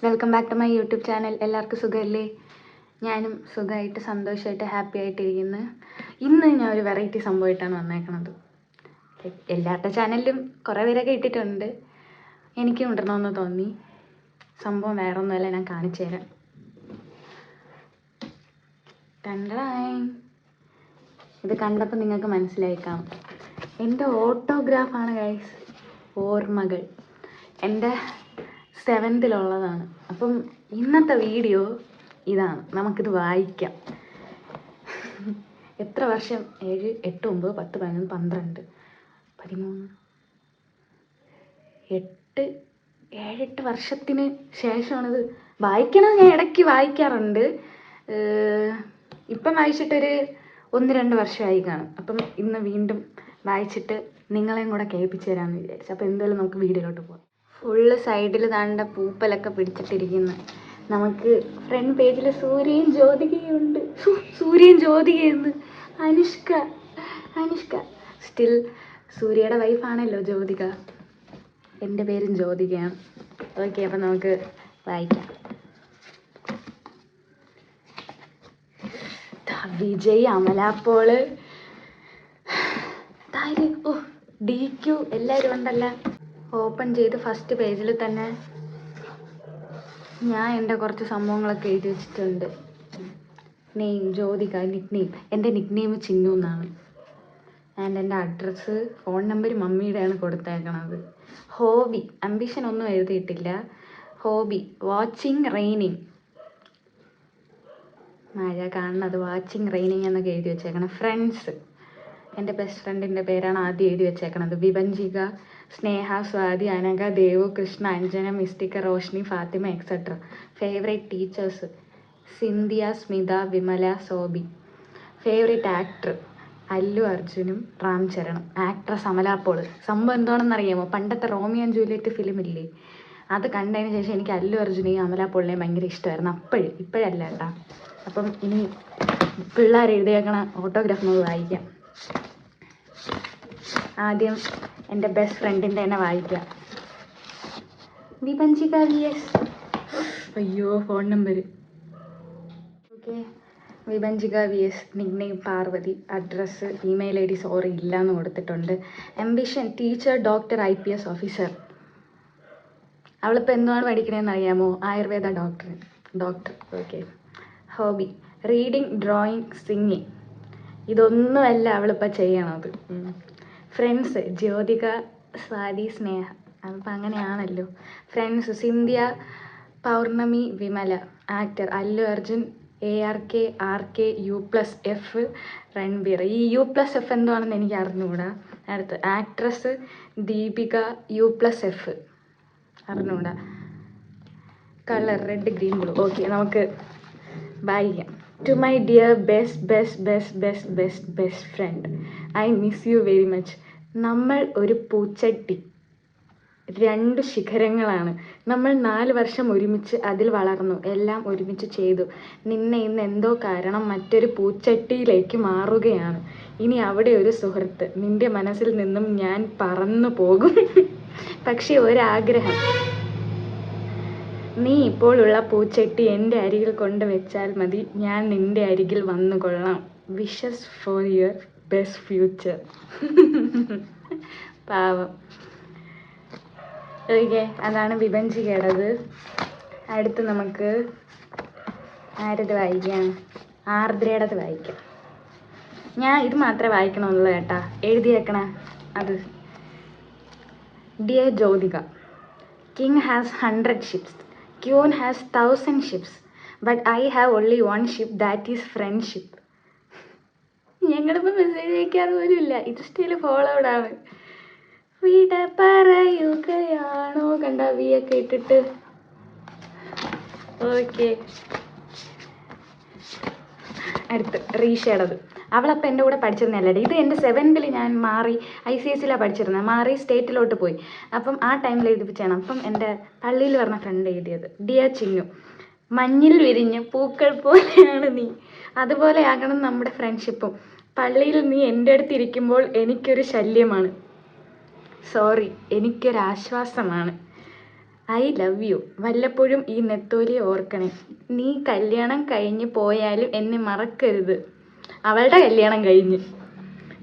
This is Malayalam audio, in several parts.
Welcome back to my YouTube channel. എല്ലാവർക്കും സുഖമല്ലേ? ഞാനും സുഖമായിട്ട് സന്തോഷമായിട്ട് ഹാപ്പി ആയിട്ടിരിക്കുന്നു. ഇന്ന് ഞാൻ ഒരു വെറൈറ്റി സംഭവമായിട്ടാണ് വന്നേക്കണത്. എല്ലാവരുടെ ചാനലിലും കുറേ പേരൊക്കെ ഇട്ടിട്ടുണ്ട്, എനിക്കും ഇടണമെന്ന് തോന്നി. സംഭവം വേറെ ഒന്നുമല്ല, ഞാൻ കാണിച്ചു തരാം. ഇത് കണ്ടപ്പോൾ നിങ്ങൾക്ക് മനസ്സിലായിക്കാം, എൻ്റെ ഓട്ടോഗ്രാഫാണ് ഗൈസ്. ഓർമ്മകൾ എൻ്റെ 7th അപ്പം ഇന്നത്തെ വീഡിയോ ഇതാണ്. നമുക്കിത് വായിക്കാം. എത്ര വർഷം? 7, 8, 9, 10, 11, 12, 13, 7-8 വർഷത്തിന് ശേഷമാണിത് വായിക്കണത്. ഞാൻ ഇടയ്ക്ക് വായിക്കാറുണ്ട്. ഇപ്പം വായിച്ചിട്ടൊരു 1-2 വർഷമായി കാണും. അപ്പം ഇന്ന് വീണ്ടും വായിച്ചിട്ട് നിങ്ങളെയും കൂടെ കേൾപ്പിച്ച് തരാമെന്ന് വിചാരിച്ചു. അപ്പോൾ എന്തായാലും നമുക്ക് വീഡിയോയിലോട്ട് പോകാം. ഫുള്ള് സൈഡിൽ താണ്ട പൂപ്പലൊക്കെ പിടിച്ചിട്ടിരിക്കുന്നു. നമുക്ക് ഫ്രണ്ട് പേജിൽ സൂര്യയും ജ്യോതികയുണ്ട്. സൂര്യയും ജ്യോതികയെന്ന് അനുഷ്ക സ്റ്റിൽ സൂര്യയുടെ വൈഫാണല്ലോ ജ്യോതിക. എൻ്റെ പേരും ജ്യോതികയാണ്. ഓക്കെ, അപ്പം നമുക്ക് വായിക്കാം. വിജയ്, അമല പോള്, DQ എല്ലാവരും ഉണ്ടല്ല. ഓപ്പൺ ചെയ്ത് ഫസ്റ്റ് പേജിൽ തന്നെ ഞാൻ എൻ്റെ കുറച്ച് സംഭവങ്ങളൊക്കെ എഴുതി വെച്ചിട്ടുണ്ട്. നെയിം ജ്യോതിക, നിക് നെയിം എൻ്റെ നിക് നെയിം ചിന്നു എന്നാണ്. ആൻഡ് എൻ്റെ അഡ്രസ്സ്, ഫോൺ നമ്പർ മമ്മിയുടെയാണ് കൊടുത്തേക്കണത്. ഹോബി, അംബിഷൻ ഒന്നും എഴുതിയിട്ടില്ല. ഹോബി വാച്ചിങ് റെയിനിങ്, മഴ കാണുന്നത്, വാച്ചിങ് റെയിനിങ് എന്നൊക്കെ എഴുതി വെച്ചേക്കണം. ഫ്രണ്ട്സ്, എൻ്റെ ബെസ്റ്റ് ഫ്രണ്ടിൻ്റെ പേരാണ് ആദ്യം എഴുതി വെച്ചേക്കണത്. Vibhanjika, Sneha, Swathi, Anagha, Devu, Krishna, Anjana, Mistika, Roshni, Fathima etcetera. Favourite teachers Sindhya, Smitha, Vimala, Sobi. Favourite actor Allu അർജുനും റാം ചരണം. ആക്ട്രസ് അമല പോൾ. സംഭവം എന്താണെന്നറിയാമോ? പണ്ടത്തെ റോമിയോ ആൻഡ് ജൂലിയറ്റ് ഫിലിമില്ലേ, അത് കണ്ടതിന് ശേഷം എനിക്ക് അല്ലു അർജുനെയും അമല പോളിനെയും ഭയങ്കര ഇഷ്ടമായിരുന്നു. ഇപ്പോഴല്ല കേട്ടോ. അപ്പം ഇനി പിള്ളേർ എഴുതിയേക്കണ ഓട്ടോഗ്രാഫ് നമുക്ക് വായിക്കാം. ആദ്യം എൻ്റെ ബെസ്റ്റ് ഫ്രണ്ടിൻ്റെ തന്നെ വായിക്കാം. വിഭഞ്ചിക VS. അയ്യോ, phone number. Okay, Vibhanjika VS, nick name Parvathi. Address, email ID sorry ഇല്ലയെന്ന് കൊടുത്തിട്ടുണ്ട്. Ambition teacher, doctor, IPS officer. അവളിപ്പോൾ എന്താണ് പഠിക്കണതെന്ന് അറിയാമോ? Ayurveda doctor. Okay. Hobby reading, drawing, singing. ഇതൊന്നുമല്ല അവളിപ്പോൾ ചെയ്യണത്. ഫ്രണ്ട്സ് ജ്യോതിക, സ്വാതി, സ്നേഹ. അതിപ്പോൾ അങ്ങനെയാണല്ലോ. Friends Sindhya, Pournami, Vimala. Actor Allu Arjun, ARK, RK, U+F, Ranbir. ഈ U+F എന്താണെന്ന് എനിക്ക് അറിഞ്ഞുകൂടാ. അടുത്ത് ആക്ട്രസ് ദീപിക, U+F അറിഞ്ഞുകൂടാ. Colour red, green, blue. Okay, നമുക്ക് വായിക്കാം. To my dear best friend, I miss you very much. നമ്മൾ ഒരു പൂച്ചട്ടി, 2 ശിഖരങ്ങളാണ്. നമ്മൾ 4 വർഷം ഒരുമിച്ച് അതിൽ വളർന്നു, എല്ലാം ഒരുമിച്ച് ചെയ്തു. നിന്നെ ഇന്ന് എന്തോ കാരണം മറ്റൊരു പൂച്ചട്ടിയിലേക്ക് മാറുകയാണ്. ഇനി അവിടെ ഒരു സുഹൃത്ത്. നിന്റെ മനസ്സിൽ നിന്നും ഞാൻ പറന്നു പോകും. പക്ഷെ ഒരാഗ്രഹം, നീ ഇപ്പോഴുള്ള പൂച്ചട്ടി എൻ്റെ അരികിൽ കൊണ്ടുവച്ചാൽ മതി. ഞാൻ നിൻ്റെ അരികിൽ വന്നുകൊള്ളാം. Wishes for your best future. പാവം. ഓക്കെ, അതാണ് വിഭഞ്ചികയുടേത്. അടുത്ത് നമുക്ക് ആരത് വായിക്കാം? ആർദ്രയുടേത് വായിക്കാം. ഞാൻ ഇത് മാത്രമേ വായിക്കണമെന്നുള്ളൂ കേട്ടാ, എഴുതിയേക്കണ അത്. Dear Jyothika, King has 100 ships, Queen has 1000 ships, but I have only one ship, that is friendship. ഞങ്ങളിപ്പോൾ മെസ്സേജ് അയക്കാറ് പോലും ഇല്ല. ഇത് സ്റ്റിൽ ഫോളോഡാണ്. വിട പറയുകയാണോ? കണ്ട വിയൊക്കെ ഇട്ടിട്ട്. ഓക്കെ, അടുത്ത് റീഷയുടേത്. അവളപ്പോൾ എൻ്റെ കൂടെ പഠിച്ചിരുന്നല്ലേ. ഇത് എൻ്റെ 7th ഞാൻ മാറി ICSE പഠിച്ചിരുന്നത്. മാറി സ്റ്റേറ്റിലോട്ട് പോയി. അപ്പം ആ ടൈമിൽ എഴുതിപ്പിച്ചാണ്. അപ്പം എൻ്റെ പള്ളിയിൽ പറഞ്ഞ ഫ്രണ്ട് എഴുതിയത്. ഡിയർ ചിന്നു, മഞ്ഞിൽ വിരിഞ്ഞ പൂക്കൾ പോലെയാണ് നീ. അതുപോലെ ആകണം നമ്മുടെ ഫ്രണ്ട്ഷിപ്പും. പള്ളിയിൽ നീ എൻ്റെ അടുത്ത് ഇരിക്കുമ്പോൾ എനിക്കൊരു ശല്യമാണ്. സോറി, എനിക്കൊരാശ്വാസമാണ്. I love you. വല്ലപ്പോഴും ഈ നെത്തോലിയെ ഓർക്കണേ. നീ കല്യാണം കഴിഞ്ഞ് പോയാലും എന്നെ മറക്കരുത്. അവളുടെ കല്യാണം കഴിഞ്ഞ്.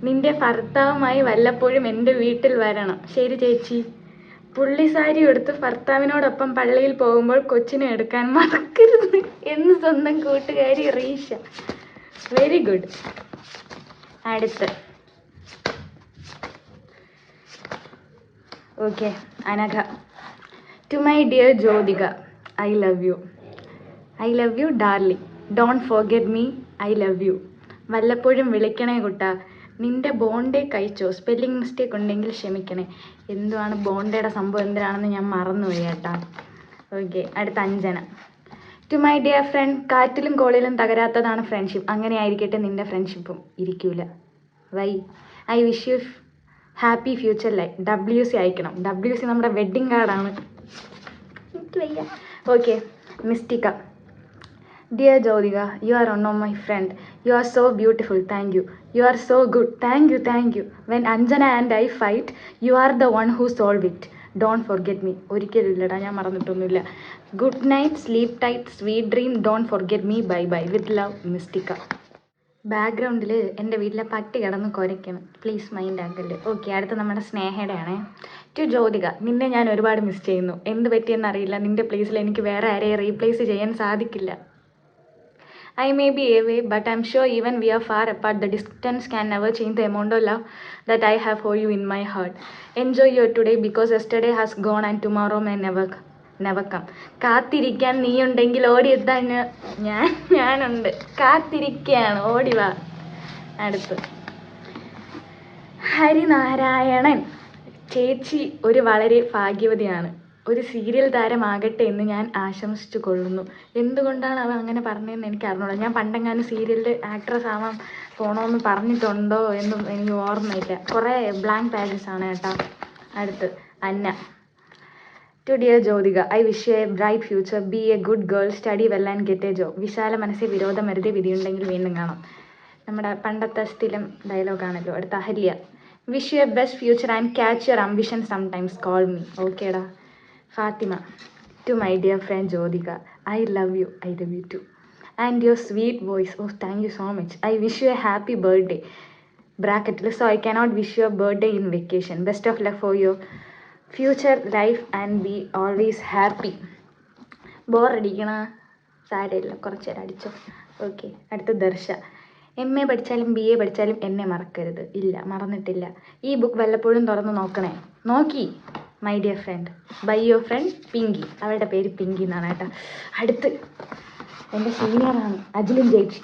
നിന്റെ ഭർത്താവുമായി വല്ലപ്പോഴും എൻ്റെ വീട്ടിൽ വരണം. ശരി ചേച്ചി. പുള്ളിസാരി എടുത്ത് ഭർത്താവിനോടൊപ്പം പള്ളിയിൽ പോകുമ്പോൾ കൊച്ചിനെ എടുക്കാൻ മറക്കരുത് എന്ന് സ്വന്തം കൂട്ടുകാരി റീഷ. Very good. അടുത്ത് okay, Anagha. To my dear Jyothika, I love you. I love you darling. Don't forget me. I love you. വല്ലപ്പോഴും വിളിക്കണേ കുട്ടാ. നിന്റെ ബോണ്ടേ കഴിച്ചോ? സ്പെല്ലിംഗ് മിസ്റ്റേക്ക് ഉണ്ടെങ്കിൽ ക്ഷമിക്കണേ. എന്തുവാണ് ബോണ്ടയുടെ സംഭവം എന്തിനാണെന്ന് ഞാൻ മറന്നുപോയി കേട്ടാ. ഓക്കെ, അടുത്ത Anjana. To my dear friend, കാറ്റിലും കോളിലും തകരാത്തതാണ് ഫ്രണ്ട്ഷിപ്പ്. അങ്ങനെ ആയിരിക്കട്ടെ നിന്റെ ഫ്രണ്ട്ഷിപ്പും. ഇരിക്കൂല. Why? I wish you happy future life. WC അയക്കണം. WC നമ്മുടെ വെഡ്ഡിങ് കാർഡാണ്. എനിക്ക് വയ്യ. Okay, Mistika. Dear Jyothika, you are one of my friend. You are so beautiful. Thank you. You are so good. Thank you, thank you. When Anjana and I fight, you are the one who solve it. Don't forget me. ഒരിക്കലും ഇല്ലടാ, ഞാൻ മറന്നിട്ടൊന്നുമില്ല. Good night, sleep tight, sweet dream, don't forget me. Bye bye. With love, Mistika. ബാക്ക്ഗ്രൗണ്ടിൽ എൻ്റെ വീട്ടിലെ പട്ടി കിടന്ന് കുരയ്ക്കണം. പ്ലീസ് മൈൻഡ് ആക്കല്ലേ. ഓക്കെ, അടുത്ത നമ്മുടെ സ്നേഹയുടെ ആണേ. ടു ജ്യോതിക, നിന്നെ ഞാൻ ഒരുപാട് മിസ് ചെയ്യുന്നു. എന്ത് പറ്റിയെന്നറിയില്ല. നിൻ്റെ പ്ലേസിൽ എനിക്ക് വേറെ ആരെയും റീപ്ലേസ് ചെയ്യാൻ സാധിക്കില്ല. I may be away, but I'm sure even we are far apart, the distance can never change the amount of love that I have for you in my heart. Enjoy your today because yesterday has gone and tomorrow may never come. കാത്തിരിക്കാൻ നീയുണ്ടെങ്കിൽ ഓടിയെത്താൻ ഞാനുണ്ട്. കാത്തിരിക്കുകയാണ്, ഓടിവാ. അടുത്ത് ഹരിനാരായണൻ. ചേച്ചി ഒരു വളരെ ഭാഗ്യവതിയാണ്. ഒരു സീരിയൽ താരമാകട്ടെ എന്ന് ഞാൻ ആശംസിച്ചു കൊള്ളുന്നു. എന്തുകൊണ്ടാണ് അവൻ അങ്ങനെ പറഞ്ഞതെന്ന് എനിക്ക് അറിഞ്ഞൂടാ. ഞാൻ പണ്ടെങ്ങാനും സീരിയലിൽ ആക്ട്രസ് ആവാൻ പോകണമെന്ന് പറഞ്ഞിട്ടുണ്ടോ എന്നും എനിക്ക് ഓർമ്മയില്ല. കുറേ ബ്ലാങ്ക് പാജസ് ആണ് കേട്ടോ. അടുത്ത് Anna. To dear Jyothika, I wish you a bright future. Be a good girl, study well and get a job. വിശാല മനസ്സിൽ വിരോധം വരുതി, വിധിയുണ്ടെങ്കിൽ വീണ്ടും കാണാം. നമ്മുടെ പണ്ടത്തെ സ്ഥിരം ഡയലോഗാണല്ലോ. അടുത്ത Ahalya. Wish you a best future and catch your ambition sometimes. Call me. ഓക്കേടാ. Fathima. To my dear friend Jyothika, I love you. I love you too. And your sweet voice. Oh, thank you so much. I wish you a happy birthday. ബ്രാക്കറ്റിൽ, so I cannot wish you a birthday in vacation. Best of luck for your future life and be always happy. ബോറടിക്കണ സാരമില്ല, കുറച്ച് നേരം അടിച്ചോ. ഓക്കെ, അടുത്ത ദർശ. MA പഠിച്ചാലും BA പഠിച്ചാലും എന്നെ മറക്കരുത്. ഇല്ല, മറന്നിട്ടില്ല. ഈ ബുക്ക് വല്ലപ്പോഴും തുറന്ന് നോക്കണേ. നോക്കി. My dear friend, by your friend Pinky. അവളുടെ പേര് പിങ്കി എന്നാണ് കേട്ടോ. അടുത്ത് എൻ്റെ സീനിയറാണ് അജിലിൻ ചേച്ചി.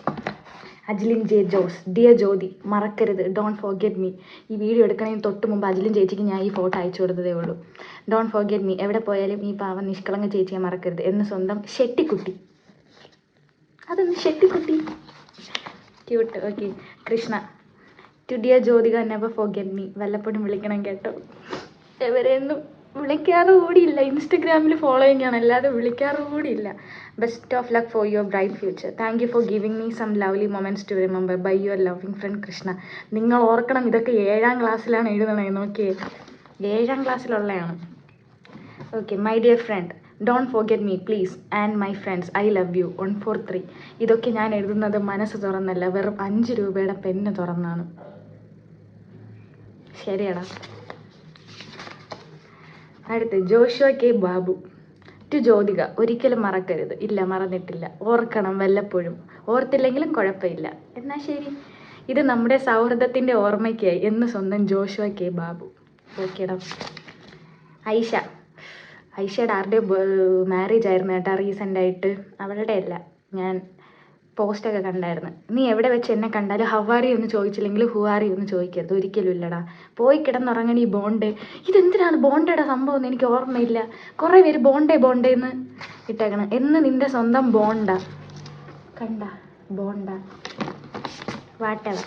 അജിലിൻ ജെ ജോസ്. ഡിയർ ജ്യോതി, മറക്കരുത്. Don't forget me. ഈ വീഡിയോ എടുക്കണതിന് തൊട്ട് മുമ്പ് അജിലിൻ ചേച്ചിക്ക് ഞാൻ ഈ ഫോട്ടോ അയച്ചു കൊടുത്തതേ ഉള്ളൂ. Don't forget me. എവിടെ പോയാലും ഈ പാവം നിഷ്കളങ്ക ചേച്ചിയെ മറക്കരുത് എന്ന് സ്വന്തം ഷെട്ടിക്കുട്ടി. അതൊന്ന് ഷെട്ടിക്കുട്ടി. Cute. Okay, Krishna. To dear Jyothika, never forget me. വല്ലപ്പോഴും വിളിക്കണം കേട്ടോ. എവരെയൊന്നും വിളിക്കാറ് കൂടിയില്ല. ഇൻസ്റ്റഗ്രാമിൽ ഫോളോയിങ് ആണ്, അല്ലാതെ വിളിക്കാറ് കൂടിയില്ല. Best of luck for your bright future. Thank you for giving me some lovely moments to remember. By your loving friend Krishna. നിങ്ങൾ ഓർക്കണം, ഇതൊക്കെ 7ാം ക്ലാസ്സിലാണ് എഴുതണേ. നോക്കിയേ, 7ാം ക്ലാസ്സിലുള്ളതാണ്. Okay, my dear friend, don't forget me please and my friends. I love you. 143. ഇതൊക്കെ ഞാൻ എഴുതുന്നത് മനസ്സ് തുറന്നല്ല, വെറും 5 രൂപയുടെ പെന്ന് തുറന്നാണ്. ശരിയടാ. അടുത്ത് Joshua K Babu. To Jyothika, ഒരിക്കലും മറക്കരുത്. ഇല്ല, മറന്നിട്ടില്ല. ഓർക്കണം വല്ലപ്പോഴും. ഓർത്തില്ലെങ്കിലും കുഴപ്പമില്ല. എന്നാൽ ശരി. ഇത് നമ്മുടെ സൗഹൃദത്തിൻ്റെ ഓർമ്മയ്ക്കായി എന്ന് സ്വന്തം ജോഷുവ കെ ബാബു. ഓക്കേടാ. ഐഷ. ഐഷയുടെ ആരുടെ മാരേജ് ആയിരുന്നു കേട്ടോ റീസെൻ്റായിട്ട്. അവളുടെ അല്ല, ഞാൻ പോസ്റ്റൊക്കെ കണ്ടായിരുന്നു. നീ എവിടെ വെച്ച് എന്നെ കണ്ടാലും ഹവാറി ഒന്ന് ചോദിച്ചില്ലെങ്കിൽ ഹുവാറി ഒന്ന് ചോദിക്കരുത്. ഒരിക്കലും ഇല്ലടാ. പോയി കിടന്നുറങ്ങണ ഈ ബോണ്ടേ. ഇതെന്തിനാണ് ബോണ്ടയുടെ സംഭവം എന്ന് എനിക്ക് ഓർമ്മയില്ല. കുറേ പേര് ബോണ്ടേ എന്ന് ഇട്ടേക്കണം. എന്ന് നിൻ്റെ സ്വന്തം ബോണ്ട കണ്ട ബോണ്ട വാട്ടവ.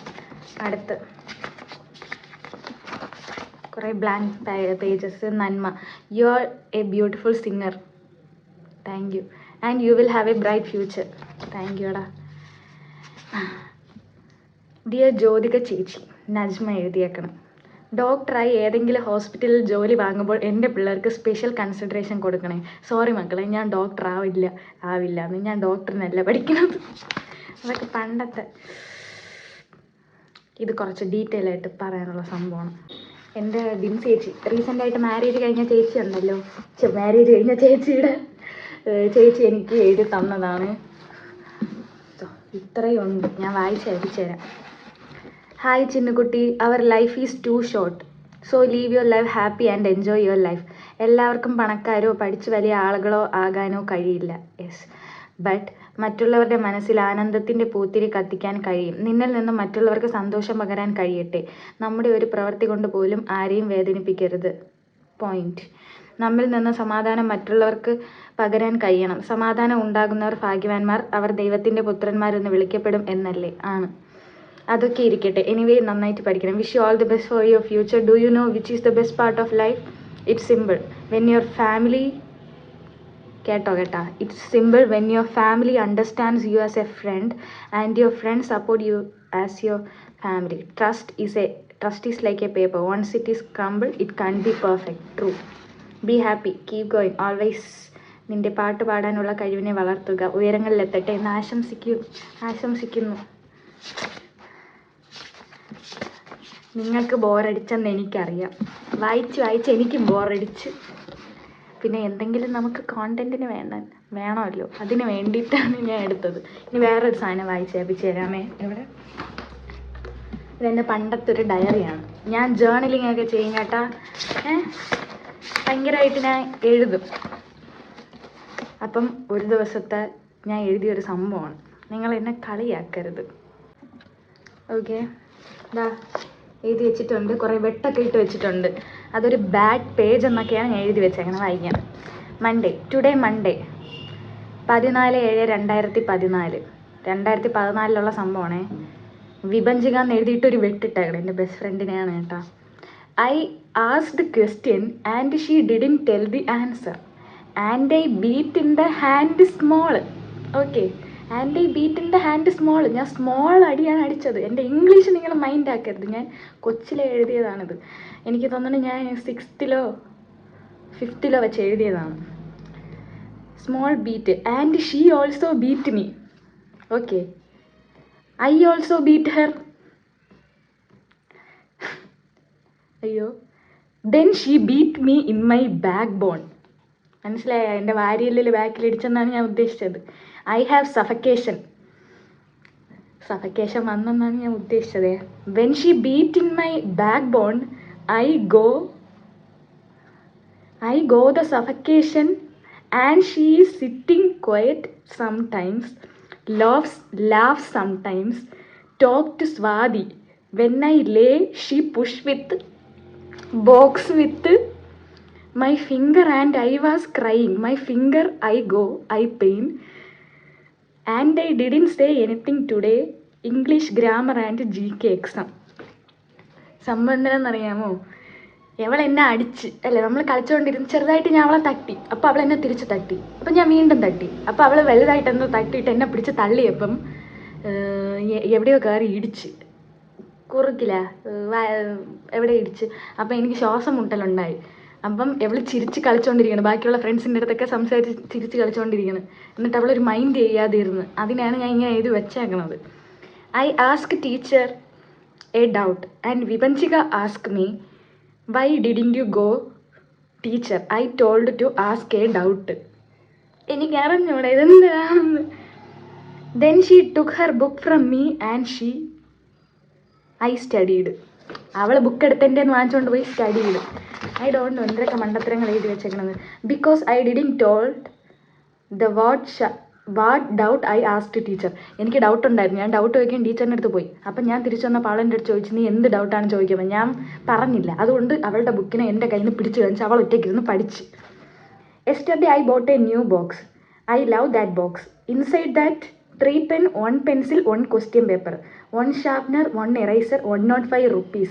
അടുത്ത് കുറേ blank pages. Nanma. You are a beautiful singer. Thank you. And you will have a bright future. Thank യുടാ. ഡിയർ ജ്യോതിക ചേച്ചി. നജ്മ എഴുതിയേക്കണം. ഡോക്ടറായി ഏതെങ്കിലും ഹോസ്പിറ്റലിൽ ജോലി വാങ്ങുമ്പോൾ എൻ്റെ പിള്ളേർക്ക് സ്പെഷ്യൽ കൺസിഡറേഷൻ കൊടുക്കണേ. സോറി മക്കളെ, ഞാൻ ഡോക്ടർ ആവില്ല എന്ന്. ഞാൻ ഡോക്ടറിനല്ല പഠിക്കുന്നത്. അതൊക്കെ പണ്ടത്തെ. ഇത് കുറച്ച് ഡീറ്റെയിൽ ആയിട്ട് പറയാനുള്ള സംഭവമാണ്. എൻ്റെ ചേച്ചി റീസെൻ്റായിട്ട് മാരേജ് കഴിഞ്ഞ ചേച്ചി ഉണ്ടല്ലോ, മാരേജ് കഴിഞ്ഞ ചേച്ചി എനിക്ക് എഴുതി തന്നതാണ്. ഇത്രയും ഉണ്ട്, ഞാൻ വായിച്ച് അയച്ചു തരാം. Hi Chinnukutty, our life is too short, so leave your life happy and enjoy your life. എല്ലാവർക്കും പണക്കാരോ പഠിച്ച് വലിയ ആളുകളോ ആകാനോ കഴിയില്ല. യെസ്, ബട്ട് മറ്റുള്ളവരുടെ മനസ്സിൽ ആനന്ദത്തിൻ്റെ പൂത്തിരി കത്തിക്കാൻ കഴിയും. നിന്നിൽ നിന്നും മറ്റുള്ളവർക്ക് സന്തോഷം പകരാൻ കഴിയട്ടെ. നമ്മുടെ ഒരു പ്രവൃത്തി കൊണ്ട് പോലും ആരെയും വേദനിപ്പിക്കരുത്. പോയിന്റ്. നമ്മിൽ നിന്ന് സമാധാനം മറ്റുള്ളവർക്ക് പകരാൻ കഴിയണം. സമാധാനം ഉണ്ടാകുന്നവർ ഭാഗ്യവാന്മാർ, അവർ ദൈവത്തിൻ്റെ പുത്രന്മാരെന്ന് വിളിക്കപ്പെടും എന്നല്ലേ? ആണ്. അതൊക്കെ ഇരിക്കട്ടെ. എനിവേ, നന്നായിട്ട് പഠിക്കണം. Wish you all the best for your future. Do you know which is the best part of life? It's simple when your family കേട്ടോ it's simple when your family understands you as a friend and your friend support you as your family. Trust is like a paper. Once it is crumble it can be perfect. True. Be happy, keep going always. നിന്റെ പാട്ട് പാടാനുള്ള കഴിവിനെ വളർത്തുക, ഉയരങ്ങളിലെത്തട്ടെ എന്ന് ആശംസിക്കുന്നു. നിങ്ങൾക്ക് ബോറടിച്ചെന്ന് എനിക്കറിയാം. വായിച്ച് എനിക്കും ബോറടിച്ച്. പിന്നെ എന്തെങ്കിലും നമുക്ക് കോണ്ടന്റിന് വേണമല്ലോ, അതിന് വേണ്ടിയിട്ടാണ് ഞാൻ എടുത്തത്. ഇനി വേറൊരു സാധനം വായിച്ചേപ്പിച്ച് തരാമേ. ഇവിടെ ഇതെൻ്റെ പണ്ടത്തെ ഒരു ഡയറിയാണ്. ഞാൻ ജേർണലിംഗ് ഒക്കെ ചെയ്യും കേട്ടാ. ഭയങ്കരമായിട്ട് ഞാൻ എഴുതും. അപ്പം ഒരു ദിവസത്തെ ഞാൻ എഴുതിയൊരു സംഭവമാണ്. നിങ്ങൾ എന്നെ കളിയാക്കരുത്, ഓക്കെ? എഴുതി വെച്ചിട്ടുണ്ട്, കുറേ വെട്ടൊക്കെ ഇട്ട് വെച്ചിട്ടുണ്ട്. അതൊരു ബാഡ് പേജ് എന്നൊക്കെയാണ് ഞാൻ എഴുതി വെച്ചേക്കണം. വായിക്കാം. Today Monday 14/7/2014. 2014 സംഭവമാണേ. വിഭജിക എന്ന് എഴുതിയിട്ടൊരു വെട്ടിട്ടേക്കണം. എൻ്റെ ബെസ്റ്റ് ഫ്രണ്ടിനെയാണ് കേട്ടോ. I asked question and she didn't tell the answer and I beat in the hand small. Okay, and I beat in the hand small. ഞാൻ സ്മോൾ അടിയാണ് അടിച്ചത്. എൻ്റെ ഇംഗ്ലീഷ് നിങ്ങൾ മൈൻഡ് ആക്കരുത്, ഞാൻ കൊച്ചിലെ എഴുതിയതാണിത്. എനിക്ക് തോന്നുന്നു ഞാൻ 6th-ലോ 5th-ലോ വെച്ച് എഴുതിയതാണ്. Small beat and she also beat me. Okay, I also beat her. അയ്യോ, then she beat me in my back bone. മനസ്സിലായ? എൻ്റെ വാരിയല്ലിൽ ബാക്കിലിടിച്ചെന്നാണ് ഞാൻ ഉദ്ദേശിച്ചത്. ഐ ഹാവ് സഫക്കേഷൻ വന്നെന്നാണ് ഞാൻ ഉദ്ദേശിച്ചത്. When she beat in my back born I go the suffocation and she is sitting quiet sometimes, laughs sometimes, talk to Swati. When I lay, she push with box with my finger and I was crying. My finger I pain and I didn't say anything today. English grammar and GK exam. സംബന്ധം എന്നറിയാമോ? എന്നെ അടിച്ച് അല്ലേ, നമ്മൾ കളിച്ചുകൊണ്ടിരുന്ന് ചെറുതായിട്ട് ഞാൻ അവളെ തട്ടി. അപ്പോൾ അവൾ എന്നെ തിരിച്ച് തട്ടി. അപ്പം ഞാൻ വീണ്ടും തട്ടി. അപ്പോൾ അവൾ വലുതായിട്ട് എന്തോ തട്ടിയിട്ട് എന്നെ പിടിച്ച് തള്ളിയപ്പം എവിടെയോ കയറി ഇടിച്ച്, കുറുക്കില്ല എവിടെ ഇടിച്ച്. അപ്പം എനിക്ക് ശ്വാസം മുട്ടലുണ്ടായി. അപ്പം അവൾ ചിരിച്ച് കളിച്ചുകൊണ്ടിരിക്കണം. ബാക്കിയുള്ള ഫ്രണ്ട്സിൻ്റെ അടുത്തൊക്കെ സംസാരിച്ച് ചിരിച്ച് കളിച്ചുകൊണ്ടിരിക്കണം. എന്നിട്ട് അവളൊരു മൈൻഡ് ചെയ്യാതെ ഇരുന്ന്. അതിനാണ് ഞാൻ ഇങ്ങനെ എഴുതി വെച്ചേക്കണത്. I ask teacher a doubt and Vibhajika ask me why didn't you go teacher? I told to ask a doubt. എനിക്ക് അറിഞ്ഞൂടെ ഇതെന്താണെന്ന്. Then she took her book from me and I studied. അവൾ ബുക്ക് എടുത്തെൻ്റെ വാങ്ങിച്ചുകൊണ്ട് പോയി സ്റ്റഡി ചെയ്തു. ഐ ഡോണ്ട് നോ എന്തൊക്കെ മണ്ടത്തരങ്ങൾ എഴുതി വെച്ചേക്കണത്. Because I didn't told the what doubt I asked teacher. എനിക്ക് ഡൗട്ട് ഉണ്ടായിരുന്നു. ഞാൻ ഡൗട്ട് ചോദിക്കാൻ ടീച്ചറിൻ്റെ അടുത്ത് പോയി. അപ്പം ഞാൻ തിരിച്ചു വന്നപ്പോൾ അവളെൻ്റെ അടുത്ത് ചോദിച്ചു, നീ എന്ത് ഡൗട്ടാണ് ചോദിക്കുന്നത്? ഞാൻ പറഞ്ഞില്ല. അതുകൊണ്ട് അവളുടെ ബുക്കിനെ എൻ്റെ കയ്യിൽ നിന്ന് പിടിച്ച് കാണിച്ച് അവൾ ഒറ്റയ്ക്കിരുന്ന് പഠിച്ച്. Yesterday I boat A new box. I love that box. Inside that 3 pen, 1 pencil, 1 question paper, 1 sharpener, 1 eraser, 105 rupees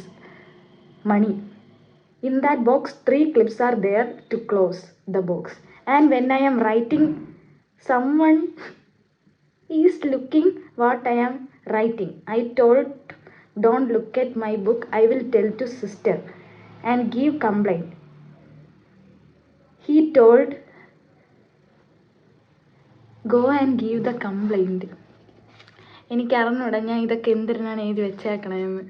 money. In that box 3 clips are there to close the box. And when I am writing, someone is looking what I am writing. I told Don't look at my book. I will tell to sister and give complaint. He told, go and give the complaint. എനിക്കറിഞ്ഞൂടാ ഞാൻ ഇതൊക്കെ എന്തിനാണ് എഴുതി വെച്ചേക്കണതെന്ന്.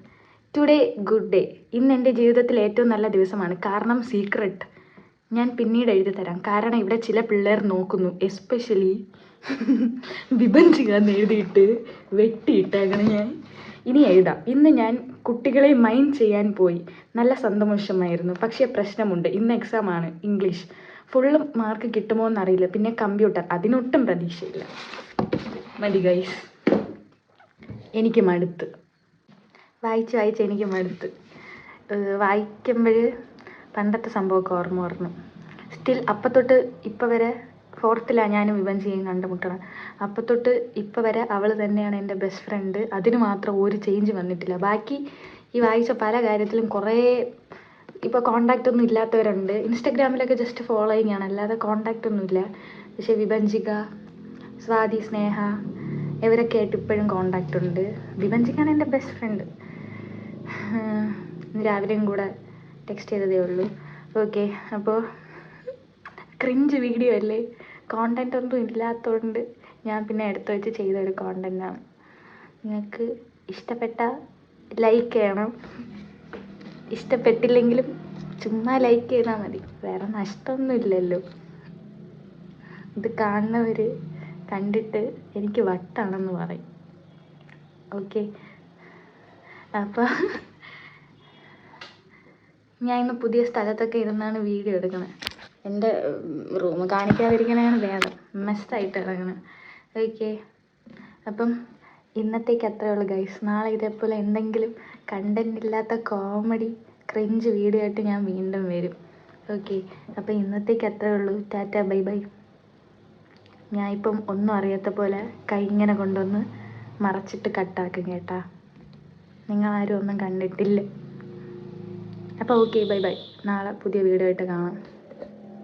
Today good day. ഇന്ന് എൻ്റെ ജീവിതത്തിൽ ഏറ്റവും നല്ല ദിവസമാണ്. കാരണം സീക്രട്ട് ഞാൻ പിന്നീട് എഴുതി തരാം. കാരണം ഇവിടെ ചില പിള്ളേർ നോക്കുന്നു. എസ്പെഷ്യലി വിഭജിക്കാന്ന് എഴുതിയിട്ട് വെട്ടിയിട്ടേക്കണം ഞാൻ. ഇനി എഴുതാം. ഇന്ന് ഞാൻ കുട്ടികളെ മൈൻഡ് ചെയ്യാൻ പോയി. നല്ല സന്തോഷമായിരുന്നു. പക്ഷേ പ്രശ്നമുണ്ട്. ഇന്ന് എക്സാമാണ് ഇംഗ്ലീഷ്. ഫുള്ളും മാർക്ക് കിട്ടുമോ എന്നറിയില്ല. പിന്നെ കമ്പ്യൂട്ടർ, അതിനൊട്ടും പ്രതീക്ഷയില്ല. മതി ഗൈസ്, എനിക്ക് മടുത്ത്. വായിച്ച് എനിക്ക് മടുത്ത്. വായിക്കുമ്പോൾ പണ്ടത്തെ സംഭവമൊക്കെ ഓർമ്മ വരണം. സ്റ്റിൽ അപ്പം തൊട്ട് ഇപ്പം വരെ 4th ഞാനും വിഭജിയും കണ്ടുമുട്ടണം. അപ്പം തൊട്ട് ഇപ്പം വരെ അവൾ തന്നെയാണ് എൻ്റെ ബെസ്റ്റ് ഫ്രണ്ട്. അതിന് മാത്രം ഒരു ചേഞ്ച് വന്നിട്ടില്ല. ബാക്കി ഈ വായിച്ച പല കാര്യത്തിലും കുറേ ഇപ്പോൾ കോണ്ടാക്റ്റ് ഒന്നും ഇല്ലാത്തവരുണ്ട്. ഇൻസ്റ്റഗ്രാമിലൊക്കെ ജസ്റ്റ് ഫോളോയിങ് ആണ്, അല്ലാതെ കോണ്ടാക്റ്റ് ഒന്നുമില്ല. പക്ഷേ വിഭജിക, സ്വാതി, സ്നേഹ ഇവരൊക്കെ ആയിട്ട് ഇപ്പോഴും കോണ്ടാക്റ്റ് ഉണ്ട്. വിഭജിക്കാണ് എൻ്റെ ബെസ്റ്റ് ഫ്രണ്ട്. ഇന്ന് രാവിലെയും കൂടെ ടെക്സ്റ്റ് ചെയ്തതേ ഉള്ളൂ. ഓക്കെ, അപ്പോൾ ക്രിഞ്ച് വീഡിയോ അല്ലേ, കോണ്ടൻ്റ് ഒന്നും ഇല്ലാത്തതുകൊണ്ട് ഞാൻ പിന്നെ എടുത്തു വെച്ച് ചെയ്തൊരു കോണ്ടൻ്റാണ്. നിങ്ങൾക്ക് ഇഷ്ടപ്പെട്ട ലൈക്ക് ചെയ്യണം. ഇഷ്ടപ്പെട്ടില്ലെങ്കിലും ചുമ്മാ ലൈക്ക് ചെയ്താൽ മതി, വേറെ നഷ്ടമൊന്നുമില്ലല്ലോ. ഇത് കാണുന്നവർ കണ്ടിട്ട് എനിക്ക് വട്ടാണെന്ന് പറയും. ഓക്കെ, അപ്പോൾ ഞാൻ ഇന്ന് പുതിയ സ്ഥലത്തൊക്കെ ഇരുന്നാണ് വീഡിയോ എടുക്കണത്. എൻ്റെ റൂം കാണിക്കാതിരിക്കണതാണ് ഭേദം. മെസ്സായിട്ട് ഇറങ്ങണം. ഓക്കെ, അപ്പം ഇന്നത്തേക്ക് അത്രേ ഉള്ളൂ ഗൈസ്. നാളെ ഇതേപോലെ എന്തെങ്കിലും കണ്ടൻ്റ് ഇല്ലാത്ത കോമഡി ക്രിഞ്ച് വീഡിയോ ആയിട്ട് ഞാൻ വീണ്ടും വരും. ഓക്കെ, അപ്പോൾ ഇന്നത്തേക്ക് അത്രേ ഉള്ളൂ. Tata, bye bye. ഞാൻ ഇപ്പം ഒന്നും അറിയാത്ത പോലെ കൈ ഇങ്ങനെ കൊണ്ടുവന്ന് മറച്ചിട്ട് കട്ടാക്കും കേട്ടാ. നിങ്ങളാരും ഒന്നും കണ്ടിട്ടില്ല. അപ്പോൾ ഓക്കെ, ബൈ ബൈ. നാളെ പുതിയ വീഡിയോ ആയിട്ട് കാണാം.